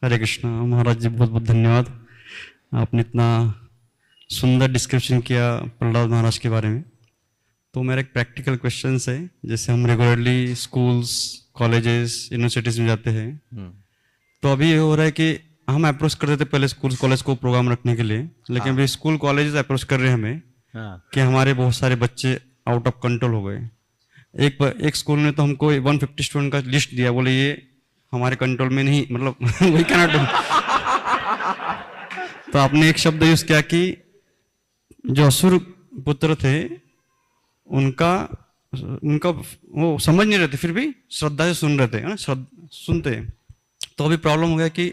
हरे कृष्णा महाराज जी, बहुत बहुत धन्यवाद। आपने इतना सुंदर डिस्क्रिप्शन किया प्रहलाद महाराज के बारे में। तो मेरा एक प्रैक्टिकल क्वेश्चन है, जैसे हम रेगुलरली स्कूल्स, कॉलेजेस, यूनिवर्सिटीज में जाते हैं, तो अभी ये हो रहा है कि हम अप्रोच करते थे पहले स्कूल कॉलेज को प्रोग्राम रखने के लिए, लेकिन अभी स्कूल कॉलेजेस अप्रोच कर रहे हैं हमें कि हमारे बहुत सारे बच्चे आउट ऑफ कंट्रोल हो गए। एक स्कूल ने तो हमको 150 स्टूडेंट का लिस्ट दिया, बोले ये हमारे कंट्रोल में नहीं, मतलब वी कैन नॉट डू। तो आपने एक शब्द यूज किया कि जो असुर पुत्र थे उनका उनका वो समझ नहीं रहे थे, फिर भी श्रद्धा से सुन रहे थे, है ना, सुनते। तो अभी प्रॉब्लम हो गया कि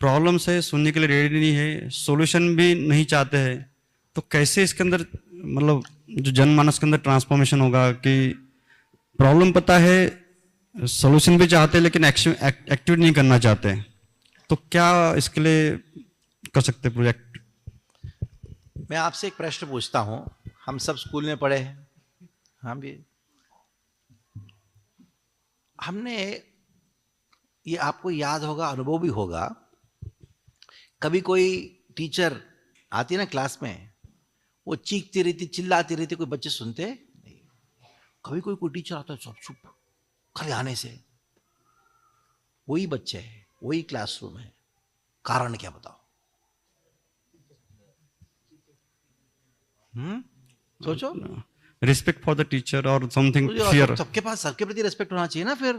प्रॉब्लम से सुनने के लिए रेडी नहीं है, सॉल्यूशन भी नहीं चाहते हैं। तो कैसे इसके अंदर मतलब जो जनमानस के अंदर ट्रांसफॉर्मेशन होगा कि प्रॉब्लम पता है, सॉल्यूशन भी चाहते हैं लेकिन एक्टिवेट नहीं करना चाहते, तो क्या इसके लिए कर सकते प्रोजेक्ट? मैं आपसे एक प्रश्न पूछता हूं, हम सब स्कूल में पढ़े हैं, हम भी, हमने, ये आपको याद होगा, अनुभव भी होगा, कभी कोई टीचर आती है ना क्लास में, वो चीखती रहती, चिल्लाती रहती, कोई बच्चे सुनते नहीं। कभी कोई टीचर आता है, सब चुप खाली आने से, वही बच्चे हैं, वही क्लासरूम है, कारण क्या बताओ? सोचो। रिस्पेक्ट फॉर द टीचर और समथिंग फियर। सबके पास सबके प्रति रिस्पेक्ट होना चाहिए ना फिर।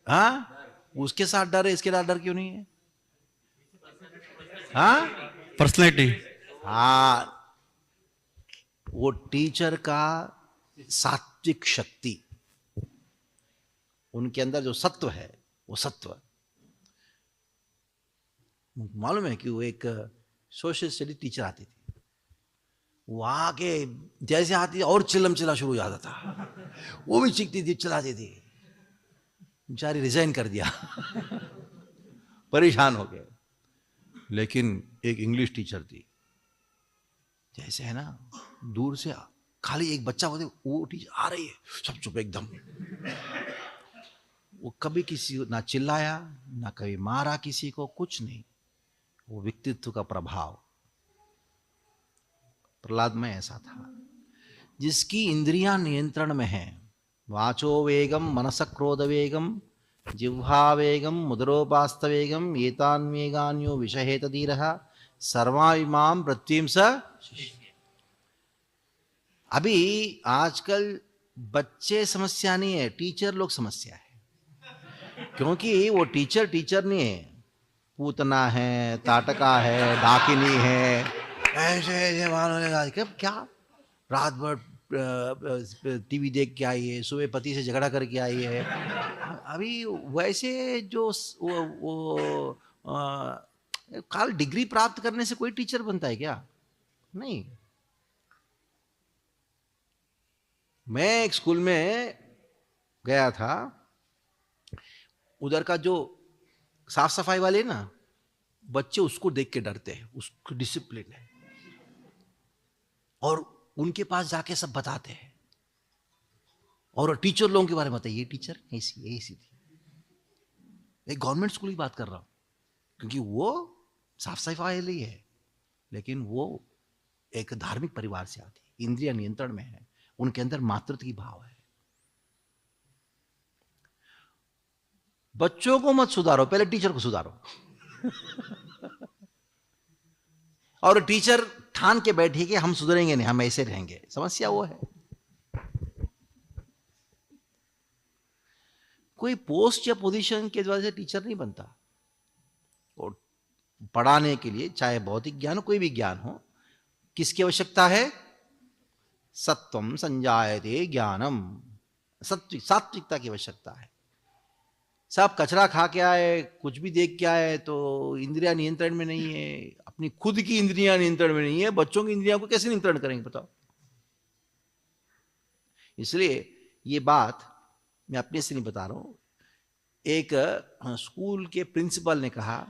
हाँ, उसके साथ डर है, इसके साथ डर क्यों नहीं है? हाँ, पर्सनैलिटी। हाँ, वो टीचर का सात्विक शक्ति, उनके अंदर जो सत्व है, वो सत्व, मालूम है कि वो एक सोशल स्टडी टीचर आती थी, वो आके जैसे आती और चिल्लम चिल्ला शुरू हो जाता था, वो भी चीखती थी, चिल्लाती थी, बेचारी रिजाइन कर दिया परेशान हो गए। लेकिन एक इंग्लिश टीचर थी, जैसे है ना, दूर से खाली एक बच्चा बोलते, वो टीचर आ रही है, सब चुप एकदम। वो कभी किसी को ना चिल्लाया, ना कभी मारा किसी को, कुछ नहीं। वो व्यक्तित्व का प्रभाव प्रहलाद में ऐसा था, जिसकी इंद्रियां नियंत्रण में है। वाचो वेगम मनस क्रोध वेगम जिह्वा वेगम मुदरोपास्त वेगम एतान वेगान्यो विषहेत धीरः सर्वाइमाम पृथ्वीं स। अभी आजकल बच्चे समस्या नहीं है, टीचर लोग समस्या है, क्योंकि वो टीचर नहीं है, पूतना है, ताटका है, डाकिनी है, ऐसे ऐसे मानो क्या रात भर टीवी देख के आई है, सुबह पति से झगड़ा करके आई है। अभी वैसे जो वो काल डिग्री प्राप्त करने से कोई टीचर बनता है क्या? नहीं। मैं एक स्कूल में गया था, उधर का जो साफ सफाई वाले ना बच्चे, उसको देख के डरते हैं, उसको डिसिप्लिन है, और उनके पास जाके सब बताते हैं, और टीचर लोगों के बारे में बताइए, ये टीचर ऐसी थी। एक गवर्नमेंट स्कूल की बात कर रहा हूं, क्योंकि वो साफ सफाई वाले ही है, लेकिन वो एक धार्मिक परिवार से आती, इंद्रिय नियंत्रण में है, उनके अंदर मातृत्व की भाव है। बच्चों को मत सुधारो, पहले टीचर को सुधारो और टीचर ठान के बैठे कि हम सुधरेंगे नहीं, हम ऐसे रहेंगे, समस्या वो है। कोई पोस्ट या पोजीशन के वजह से टीचर नहीं बनता। और पढ़ाने के लिए, चाहे भौतिक ज्ञान हो, कोई भी ज्ञान हो, किसकी आवश्यकता है? सत्वम संजायते ज्ञानम, सात्विकता की आवश्यकता है। सब कचरा खा के आए, कुछ भी देख के आए, तो इंद्रिया नियंत्रण में नहीं है, अपनी खुद की इंद्रिया नियंत्रण में नहीं है, बच्चों की इंद्रियों को कैसे नियंत्रण करेंगे बताओ? इसलिए ये बात मैं अपने से नहीं बता रहा हूं, एक स्कूल के प्रिंसिपल ने कहा,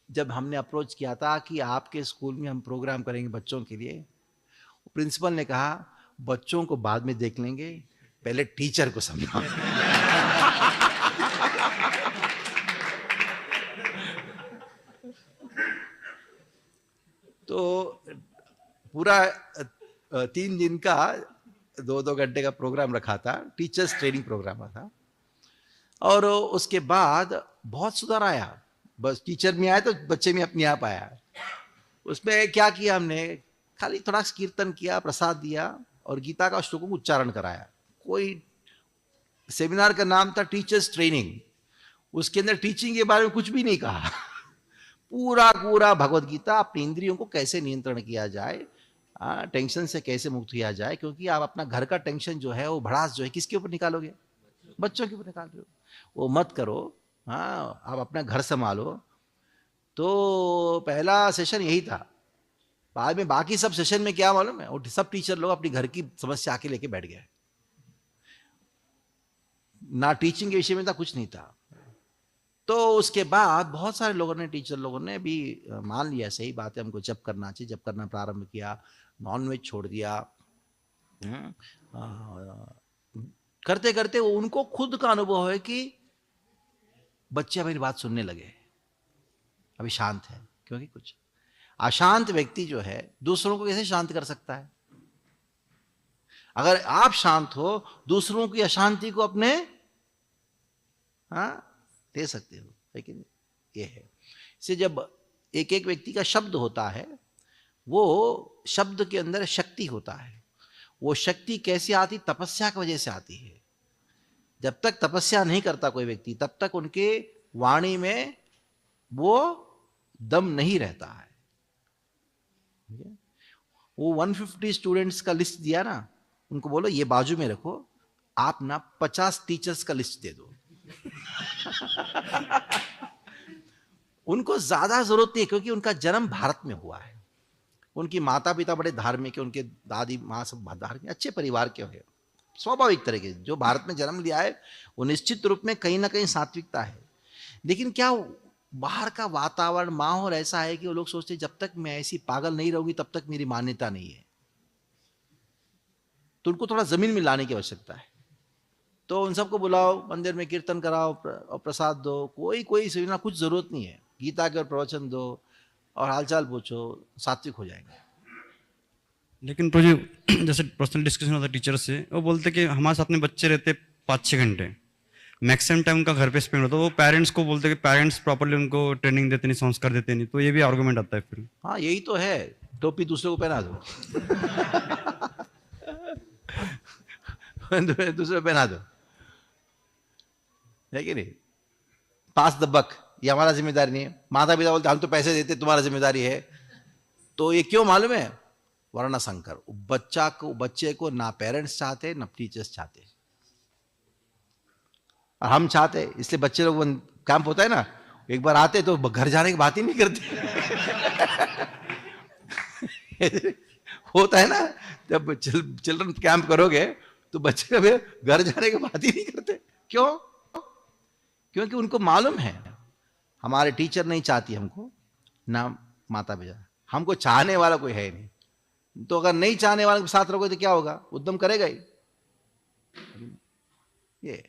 जब हमने अप्रोच किया था कि आपके स्कूल में हम प्रोग्राम करेंगे बच्चों के लिए, प्रिंसिपल ने कहा बच्चों को बाद में देख लेंगे, पहले टीचर को समझाओ पूरा 3 दिन का 2-2 घंटे का प्रोग्राम रखा था, टीचर्स ट्रेनिंग प्रोग्राम था। और उसके बाद बहुत सुधार आया, बस टीचर में आया तो बच्चे में अपने आप आया। उसमें क्या किया हमने, खाली थोड़ा कीर्तन किया, प्रसाद दिया और गीता का श्लोकों को उच्चारण कराया। कोई सेमिनार का नाम था टीचर्स ट्रेनिंग, उसके अंदर टीचिंग के बारे में कुछ भी नहीं कहा। पूरा भगवत गीता, अपनी इंद्रियों को कैसे नियंत्रण किया जाए, टेंशन से कैसे मुक्त किया जाए, क्योंकि आप अपना घर का टेंशन जो है, वो भड़ास जो है, किसके ऊपर निकालोगे? बच्चों के ऊपर निकाल रहे हो। वो मत करो। हाँ, आप अपना घर संभालो। तो पहला सेशन यही था। बाद में बाकी सब सेशन में क्या मालूम है, वो सब टीचर लोग अपनी घर की समस्या आके लेके बैठ गए। ना टीचिंग के विषय में था, कुछ नहीं था। तो उसके बाद बहुत सारे लोगों ने, टीचर लोगों ने भी मान लिया सही बात है, हमको जप करना चाहिए। जप करना प्रारंभ किया, नॉनवेज छोड़ दिया। करते करते उनको खुद का अनुभव है कि बच्चे मेरी बात सुनने लगे, अभी शांत है। क्योंकि कुछ अशांत व्यक्ति जो है दूसरों को कैसे शांत कर सकता है? अगर आप शांत हो, दूसरों की अशांति को अपने दे सकते हो, लेकिन ये है। इसे जब एक एक व्यक्ति का शब्द होता है, वो शब्द के अंदर शक्ति होता है। वो शक्ति कैसे आती? तपस्या की वजह से आती है। जब तक तपस्या नहीं करता कोई व्यक्ति, तब तक उनके वाणी में वो दम नहीं रहता है। वो 150 स्टूडेंट्स का लिस्ट दिया ना, उनको बोलो ये बाजू में रखो, आप ना 50 टीचर्स का लिस्ट दे दो। उनको ज्यादा जरूरत नहीं है, क्योंकि उनका जन्म भारत में हुआ है। उनकी माता पिता बड़े धार्मिक है, उनके दादी माँ सब धार्मिक, अच्छे परिवार के हैं, स्वाभाविक तरीके से। जो भारत में जन्म लिया है वो निश्चित रूप में कहीं ना कहीं सात्विकता है। लेकिन क्या बाहर का वातावरण, माहौल ऐसा है कि वो लोग सोचते हैं जब तक मैं ऐसी पागल नहीं रहूंगी तब तक मेरी मान्यता नहीं है। तो उनको थोड़ा जमीन में लाने की आवश्यकता है। तो उन सबको बुलाओ, मंदिर में कीर्तन कराओ और प्रसाद दो, कोई सेमिनार, कुछ जरूरत नहीं है। गीता के प्रवचन दो और हालचाल पूछो, सात्विक हो जाएंगे। लेकिन तो जो जैसे पर्सनल डिस्कशन होता है टीचर से, वो बोलते कि हमारे साथ में बच्चे रहते 5-6 घंटे, मैक्सिमम टाइम उनका घर पे स्पेंड होता है। वो पेरेंट्स को बोलते कि पेरेंट्स प्रॉपर्ली उनको ट्रेनिंग देते नहीं, संस्कार देते नहीं। तो ये भी आर्गुमेंट आता है फिर। हाँ, यही तो है, टोपी दूसरे को पहना दो। दूसरे पहना दो, है कि नहीं? पास द बक, ये हमारा जिम्मेदारी नहीं है। माता पिता बोलते हम तो पैसे देते, तुम्हारा जिम्मेदारी है। तो ये क्यों मालूम है? वर्ण संकर। बच्चे को ना पेरेंट्स चाहते ना टीचर्स चाहते, और हम चाहते, इसलिए बच्चे लोग कैंप होता है ना, एक बार आते तो घर जाने की बात ही नहीं करते। होता है ना, जब चिल्ड्रन कैंप करोगे तो बच्चे कभी घर जाने की बात ही नहीं करते। क्यों? क्योंकि उनको मालूम है हमारे टीचर नहीं चाहती हमको, ना माता पिता, हमको चाहने वाला कोई है नहीं। तो अगर नहीं चाहने वाले के साथ रहोगे तो क्या होगा? उद्यम करेगा ही। ये